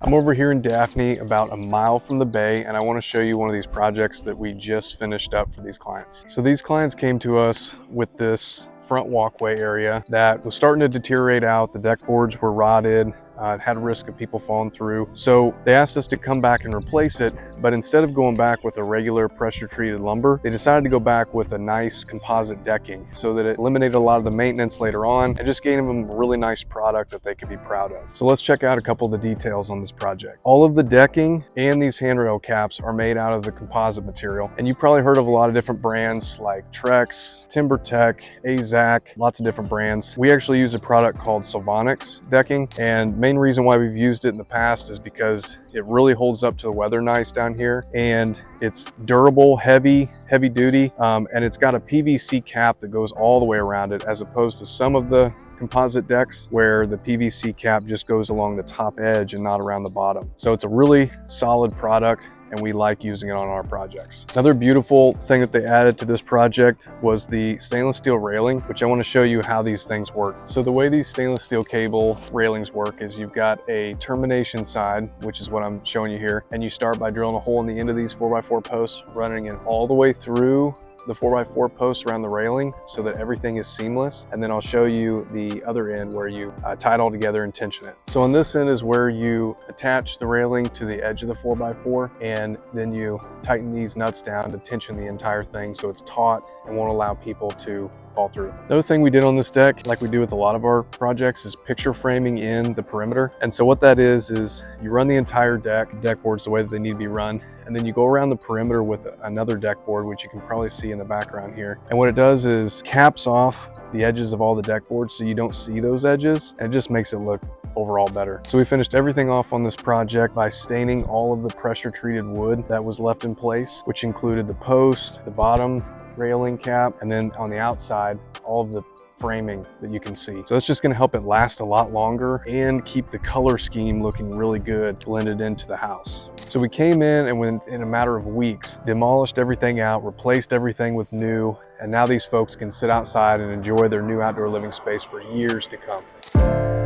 I'm over here in Daphne, about a mile from the bay, and I want to show you one of these projects that we just finished up for these clients. So these clients came to us with this front walkway area that was starting to deteriorate out. The deck boards were rotted. It had a risk of people falling through. So they asked us to come back and replace it, but instead of going back with a regular pressure treated lumber, they decided to go back with a nice composite decking so that it eliminated a lot of the maintenance later on and just gave them a really nice product that they could be proud of. So let's check out a couple of the details on this project. All of the decking and these handrail caps are made out of the composite material. And you probably heard of a lot of different brands like Trex, TimberTech, AZAC, lots of different brands. We actually use a product called Sylvanix decking, and main reason why we've used it in the past is because it really holds up to the weather nice down here, and it's durable, heavy duty, and it's got a PVC cap that goes all the way around it, as opposed to some of the composite decks where the PVC cap just goes along the top edge and not around the bottom. So it's a really solid product, and we like using it on our projects. Another beautiful thing that they added to this project was the stainless steel railing, which I want to show you how these things work. So the way these stainless steel cable railings work is you've got a termination side, which is what I'm showing you here, and you start by drilling a hole in the end of these 4x4 posts, running it all the way through the 4x4 posts around the railing so that everything is seamless. And then I'll show you the other end where you tie it all together and tension it. So on this end is where you attach the railing to the edge of the 4x4, and then you tighten these nuts down to tension the entire thing so it's taut and won't allow people to fall through. Another thing we did on this deck, like we do with a lot of our projects, is picture framing in the perimeter. And so what that is you run the entire deck boards the way that they need to be run, and then you go around the perimeter with another deck board, which you can probably see in the background here. And what it does is caps off the edges of all the deck boards so you don't see those edges, and it just makes it look overall better. So we finished everything off on this project by staining all of the pressure treated wood that was left in place, which included the post, the bottom railing cap, and then on the outside, all of the framing that you can see. So that's just going to help it last a lot longer and keep the color scheme looking really good blended into the house. So we came in and in a matter of weeks, demolished everything out, replaced everything with new, and now these folks can sit outside and enjoy their new outdoor living space for years to come.